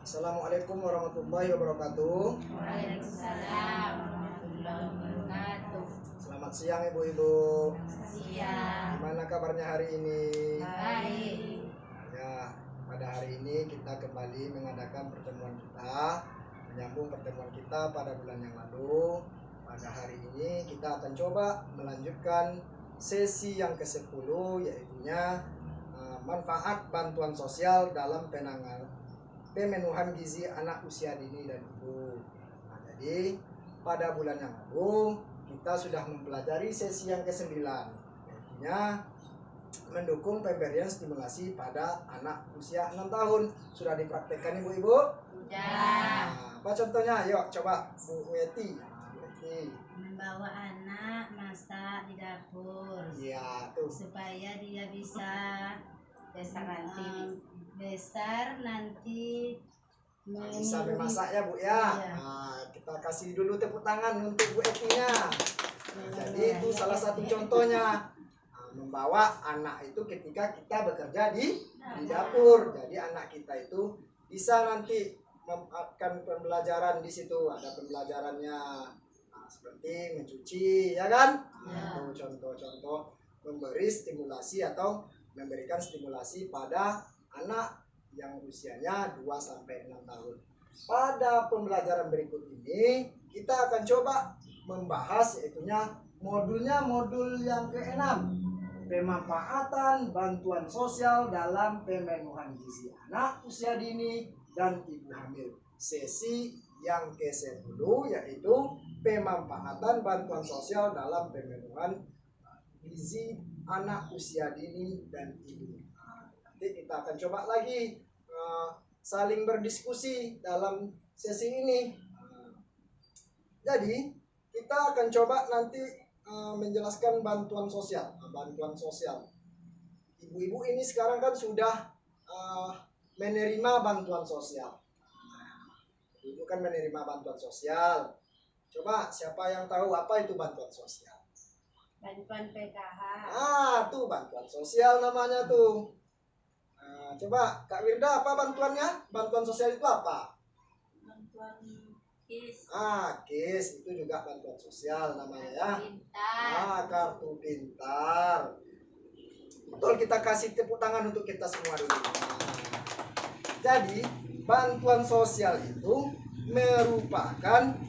Assalamualaikum warahmatullahi wabarakatuh. Waalaikumsalam warahmatullahi wabarakatuh. Selamat siang ibu-ibu. Siang. Gimana kabarnya hari ini? Baik. Ya, pada hari ini kita kembali mengadakan pertemuan kita, menyambung pertemuan kita pada bulan yang lalu. Pada hari ini kita akan coba melanjutkan sesi yang ke-10, yaitunya manfaat bantuan sosial dalam pemenuhan gizi anak usia dini dan ibu. Nah, jadi pada bulan yang lalu kita sudah mempelajari sesi yang ke-9, yaitunya mendukung pemberian stimulasi pada anak usia 6 tahun. Sudah dipraktekkan ibu-ibu? Sudah. Nah, apa contohnya? Yuk coba Bu Weti. Membawa anak masak di dapur. Iya, tuh. Supaya dia bisa besar nanti Bisa memasak ya Bu ya. Iya. Nah, kita kasih dulu tepuk tangan untuk Bu Etinya. Jadi itu salah satu contohnya. Membawa anak itu ketika kita bekerja di dapur. Jadi anak kita itu bisa nanti akan pembelajaran di situ. Ada pembelajarannya seperti mencuci, ya kan? Itu contoh-contoh memberi stimulasi atau memberikan stimulasi pada anak yang usianya 2-6 tahun. Pada pembelajaran berikut ini kita akan coba membahas yaitunya modul yang ke-6, pemanfaatan bantuan sosial dalam pemenuhan gizi anak usia dini dan ibu hamil. Sesi yang ke-10 yaitu pemanfaatan bantuan sosial dalam pemenuhan gizi anak usia dini dan ibu. Nanti kita akan coba lagi saling berdiskusi dalam sesi ini. Jadi kita akan coba nanti menjelaskan bantuan sosial. Ibu-ibu ini sekarang kan sudah menerima bantuan sosial. Ibu kan menerima bantuan sosial. Coba siapa yang tahu apa itu bantuan sosial? Bantuan PKH. Tuh bantuan sosial namanya tuh. Coba Kak Wirda, apa bantuannya? Bantuan sosial itu apa? Bantuan KIS. KIS itu juga bantuan sosial namanya ya. Pintar. Kartu pintar. Betul, kita kasih tepuk tangan untuk kita semua dulu. Jadi bantuan sosial itu merupakan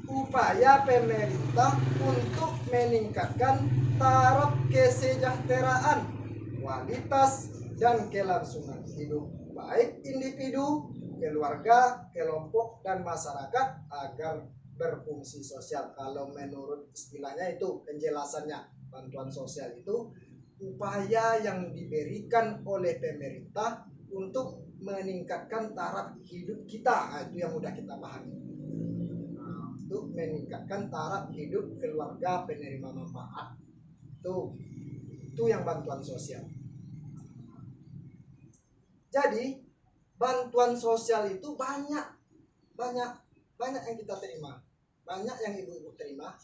upaya pemerintah untuk meningkatkan taraf kesejahteraan, kualitas, dan kelangsungan hidup baik individu, keluarga, kelompok, dan masyarakat agar berfungsi sosial. Kalau menurut istilahnya itu penjelasannya, bantuan sosial itu upaya yang diberikan oleh pemerintah untuk meningkatkan taraf hidup kita. Itu yang mudah kita pahami. Untuk meningkatkan taraf hidup keluarga penerima manfaat. Itu yang bantuan sosial. Jadi bantuan sosial itu banyak yang kita terima, banyak yang ibu-ibu terima.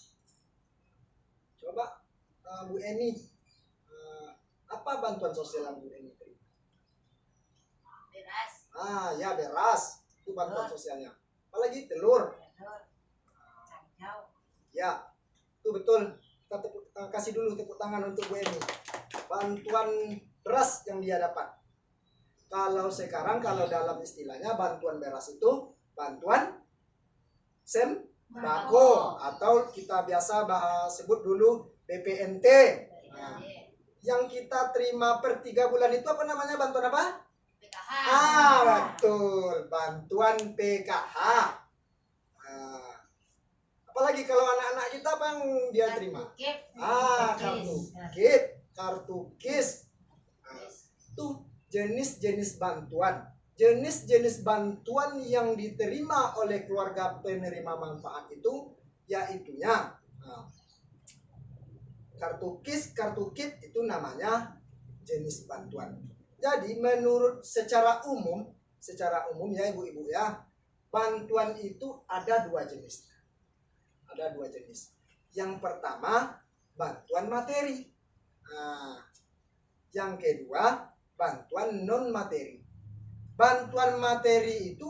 Coba Bu Eni, apa bantuan sosial yang Bu Eni terima? Beras. Ya beras, itu bantuan sosialnya. Apalagi telur. Ya, itu betul. Kita kasih dulu tepuk tangan untuk Bu Eni. Bantuan beras yang dia dapat. Kalau sekarang dalam istilahnya bantuan beras itu bantuan sembako atau kita biasa sebut dulu BPNT. Yang kita terima per 3 bulan itu apa namanya, bantuan apa? PKH. Betul, bantuan PKH. Apalagi kalau anak-anak kita apa yang dia terima? Kartu KIS. Itu jenis-jenis bantuan yang diterima oleh keluarga penerima manfaat itu yaitunya kartu KIS, kartu KIP itu namanya jenis bantuan. Jadi menurut secara umum ya ibu-ibu ya, bantuan itu ada dua jenis. Yang pertama bantuan materi. Yang kedua bantuan non materi. Bantuan materi itu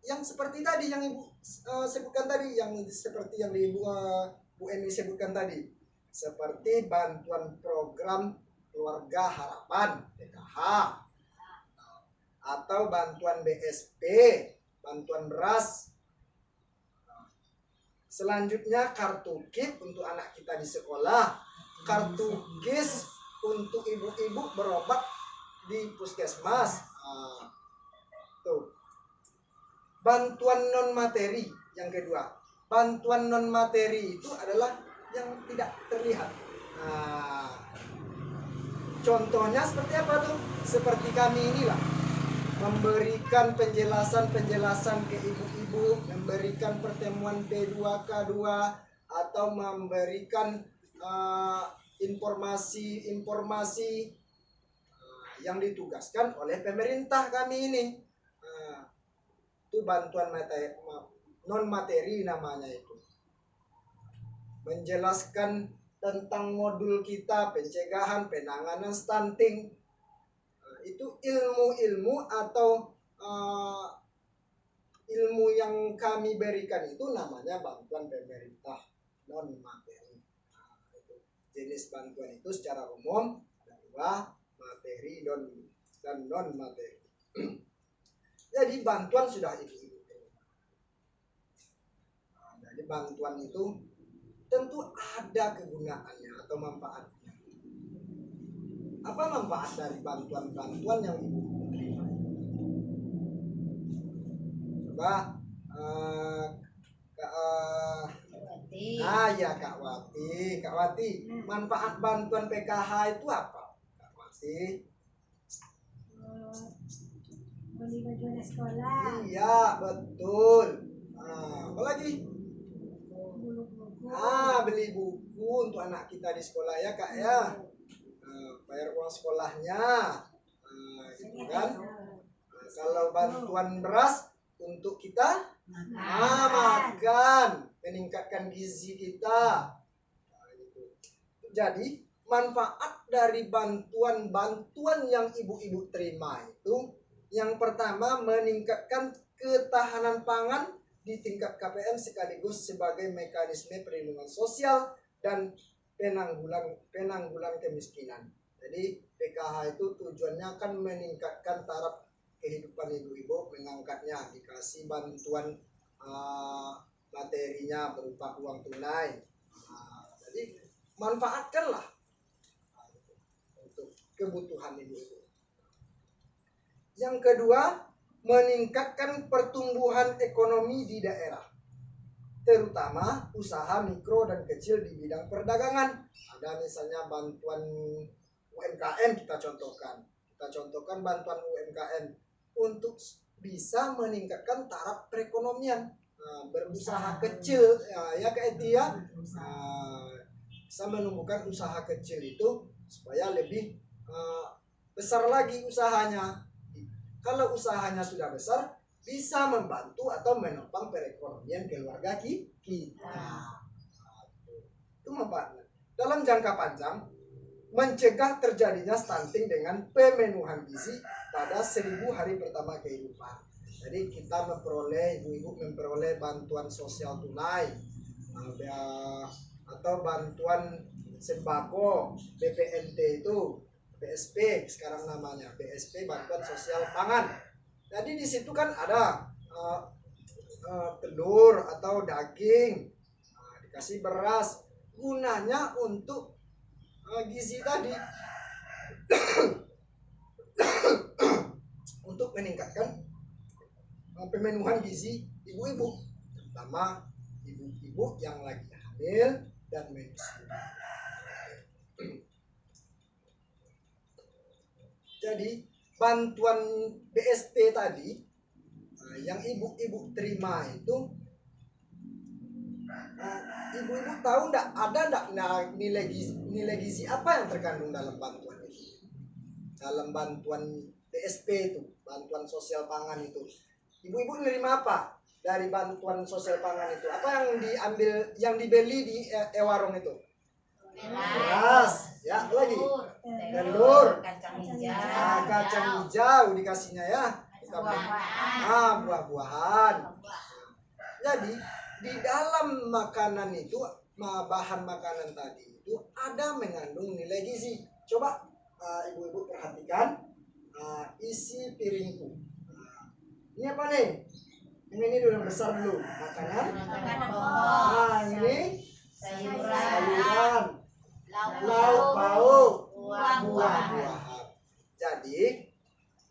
yang seperti tadi yang Ibu sebutkan tadi, yang seperti yang Ibu Bu Eni sebutkan tadi, seperti bantuan program keluarga harapan PKH, atau bantuan BSP, bantuan beras. Selanjutnya kartu KIP untuk anak kita di sekolah, kartu KIS untuk ibu-ibu berobat di puskesmas. Tuh. Bantuan non materi yang kedua. Bantuan non materi itu adalah yang tidak terlihat. Contohnya seperti apa tuh? Seperti kami inilah, memberikan penjelasan ke ibu-ibu, memberikan pertemuan P2K2, atau memberikan informasi-informasi yang ditugaskan oleh pemerintah kami ini. Itu bantuan non materi namanya itu. Menjelaskan tentang modul kita, pencegahan, penanganan stunting. Itu ilmu-ilmu atau ilmu yang kami berikan itu namanya bantuan pemerintah non materi. Itu jenis bantuan itu secara umum ada dua, materi dan non materi. Jadi bantuan sudah ibu-ibu. Jadi bantuan itu tentu ada kegunaannya atau manfaatnya. Apa manfaat dari bantuan-bantuan yang ibu terima? Coba Kak Wati, manfaat bantuan PKH itu apa? Kak Wati? Beli baju anak sekolah. Iya, betul. Apa lagi? Beli buku untuk anak kita di sekolah ya Kak ya. Bayar uang sekolahnya. Gitu kan. Kalau bantuan beras untuk kita makan, meningkatkan gizi kita. Gitu. Jadi manfaat dari bantuan yang ibu-ibu terima itu, yang pertama meningkatkan ketahanan pangan di tingkat KPM sekaligus sebagai mekanisme perlindungan sosial dan penanggulan kemiskinan. Jadi PKH itu tujuannya kan meningkatkan taraf kehidupan ibu-ibu, mengangkatnya, dikasih bantuan materinya berupa uang tunai. Jadi manfaatkanlah untuk kebutuhan ibu-ibu. Yang kedua, meningkatkan pertumbuhan ekonomi di daerah, terutama usaha mikro dan kecil di bidang perdagangan. Ada misalnya bantuan UMKM kita contohkan bantuan UMKM untuk bisa meningkatkan taraf perekonomian, berusaha kecil ya Kak Eti ya, bisa menumbuhkan usaha kecil itu supaya lebih besar lagi usahanya. Kalau usahanya sudah besar, bisa membantu atau menopang perekonomian keluarga kita. Itu manfaatnya. Dalam jangka panjang, mencegah terjadinya stunting dengan pemenuhan gizi pada 1000 hari pertama kehidupan. Jadi kita ibu-ibu memperoleh bantuan sosial tunai, atau bantuan sembako, BPNT itu, BSP sekarang namanya, BSP bantuan sosial pangan. Jadi di situ kan ada telur atau daging, dikasih beras, gunanya untuk gizi tadi, untuk meningkatkan pemenuhan gizi ibu-ibu, terutama ibu-ibu yang lagi hamil dan menyusui. Jadi bantuan BSP tadi yang ibu-ibu terima itu, ibu-ibu tahu ada nilai gizi apa yang terkandung dalam bantuan itu? Dalam bantuan BSP itu, bantuan sosial pangan itu, ibu-ibu menerima apa dari bantuan sosial pangan itu? Apa yang dibeli di warung itu? Beras, ya, apa lagi? Telur, kacang hijau dikasihnya ya. buah-buahan. Jadi di dalam makanan itu, bahan makanan tadi itu ada mengandung nilai gizi. Coba ibu-ibu perhatikan isi piringku. Ini apa nih? Ini dulu yang besar dulu, makanan. Ini sayuran, lauk pauk, buah-buahan. Jadi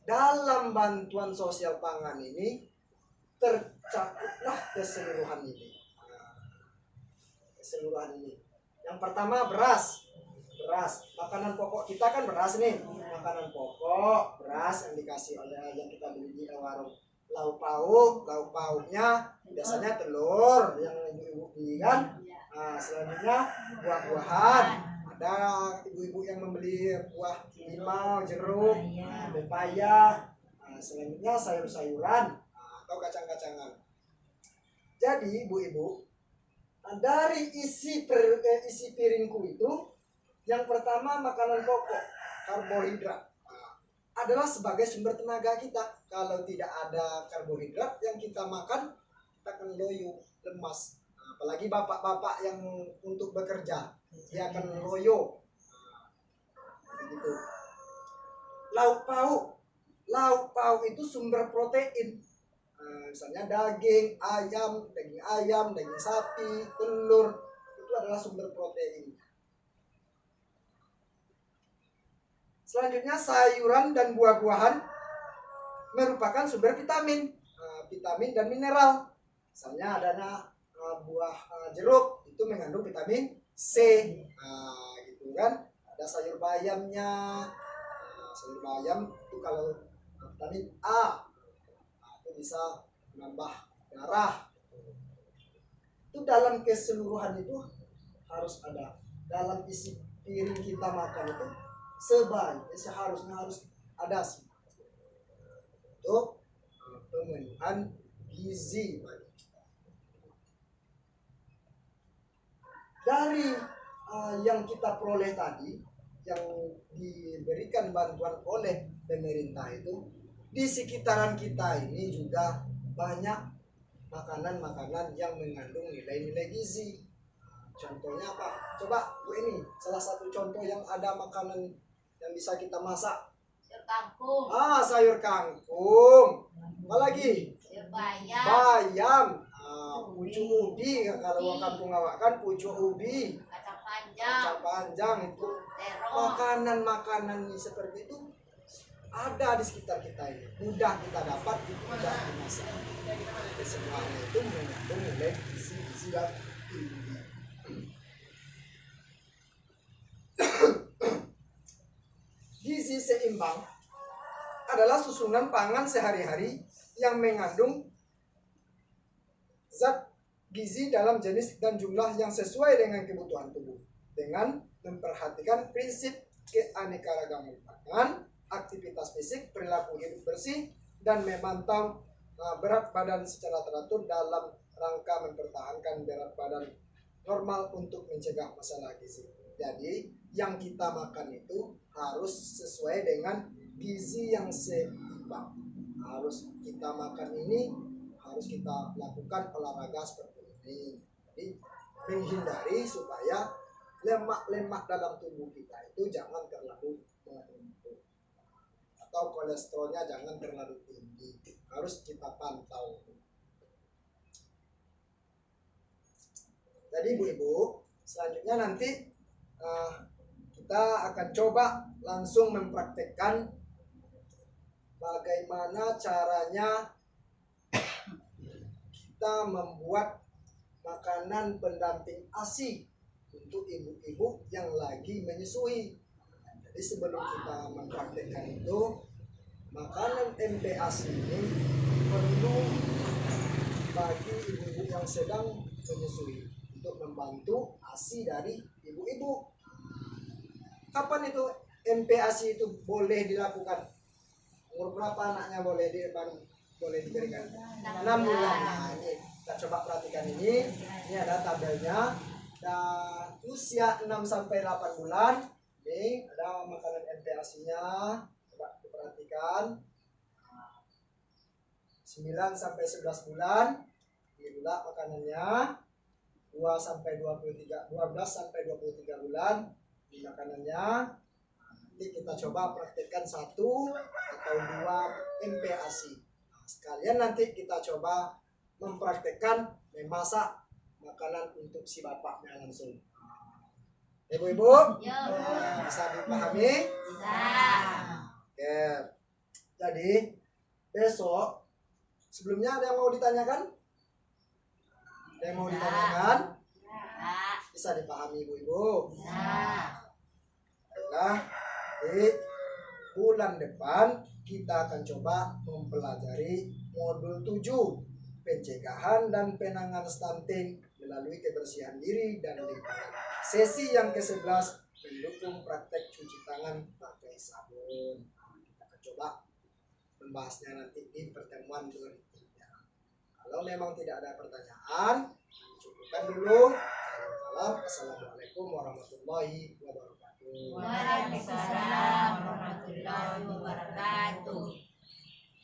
dalam bantuan sosial pangan ini tercakuplah keseluruhan ini. Yang pertama beras. Makanan pokok kita kan beras nih. Makanan pokok beras yang dikasih oleh yang kita beli di warung. Lauk pauknya biasanya telur yang ibu-ibu beli kan. Selanjutnya buah-buahan. Ada ibu-ibu yang membeli buah limau, jeruk, pepaya. Selanjutnya sayur-sayuran atau kacang-kacangan. Jadi ibu-ibu, dari isi piringku itu, yang pertama makanan pokok, karbohidrat, adalah sebagai sumber tenaga kita. Kalau tidak ada karbohidrat yang kita makan, kita akan loyo, lemas. Apalagi bapak-bapak yang untuk bekerja, dia akan loyo. Begitu. Lauk pauk itu sumber protein. Misalnya daging ayam, daging sapi, telur, itu adalah sumber protein. Selanjutnya sayuran dan buah-buahan merupakan sumber vitamin dan mineral. Misalnya adanya buah jeruk itu mengandung vitamin C, gitu kan. Ada sayur bayamnya, sayur bayam itu kalau vitamin A, itu bisa menambah darah. Itu dalam keseluruhan itu harus ada. Dalam isi piring kita makan itu seharusnya harus ada sih untuk pemenuhan gizi. Dari yang kita peroleh tadi, yang diberikan bantuan oleh pemerintah itu, di sekitaran kita ini juga banyak makanan-makanan yang mengandung nilai-nilai gizi. Contohnya apa? Coba Bu, ini salah satu contoh yang ada makanan yang bisa kita masak. Sayur kangkung. Sayur kangkung. Apa lagi? Sayur bayam. Bayam. Pucuk ubi, kalau orang kampung awak kan pucuk ubi. Kacang Panjang itu. Makanan-makanan seperti itu ada di sekitar kita ini. Mudah kita dapat, mudah dimasak. Semuanya itu mengandung nilai gizi yang tinggi. Gizi seimbang adalah susunan pangan sehari-hari yang mengandung zat gizi dalam jenis dan jumlah yang sesuai dengan kebutuhan tubuh, dengan memperhatikan prinsip keanekaragaman pangan, aktivitas fisik, perilaku hidup bersih, dan memantau berat badan secara teratur dalam rangka mempertahankan berat badan normal untuk mencegah masalah gizi. Jadi yang kita makan itu harus sesuai dengan gizi yang seimbang. Harus kita makan ini, harus kita lakukan olahraga seperti ini. Jadi menghindari supaya lemak-lemak dalam tubuh kita itu jangan terlalu menumpuk, atau kolesterolnya jangan terlalu tinggi. Harus kita pantau. Jadi ibu-ibu, selanjutnya nanti kita akan coba langsung mempraktekkan bagaimana caranya kita membuat makanan pendamping ASI untuk ibu-ibu yang lagi menyusui. Jadi sebelum kita mempraktekkan itu, makanan MPASI ini perlu bagi ibu-ibu yang sedang menyusui untuk membantu ASI dari ibu-ibu. Kapan itu MPASI itu boleh dilakukan? Umur berapa anaknya boleh diberikan? 6 bulan. Nah, ini kita coba perhatikan ini. Ini ada tabelnya. Dan usia 6 sampai 8 bulan. Ini ada makanan MPASI-nya. Coba diperhatikan. 9 sampai 11 bulan dibulat makanannya. 12 sampai 23 bulan di makanannya. Nanti kita coba praktekkan 1 atau 2 MPASI. Nah, sekalian nanti kita coba mempraktekkan memasak makanan untuk si bapaknya langsung. Ibu-ibu, Yo. bisa dipahami? Bisa. Oke. Jadi besok sebelumnya ada yang mau ditanyakan? Ada yang mau ditanyakan? Bisa. Bisa dipahami ibu-ibu? Bisa. Nah, di bulan depan kita akan coba mempelajari modul 7 pencegahan dan penanganan stunting melalui kebersihan diri dan lingkungan. Sesi yang ke-11 mendukung praktek cuci tangan pakai sabun. Nah, kita akan coba membahasnya nanti di pertemuan berikutnya. Kalau memang tidak ada pertanyaan, cukupkan dulu. Assalamualaikum warahmatullahi wabarakatuh. Waalaikumsalam.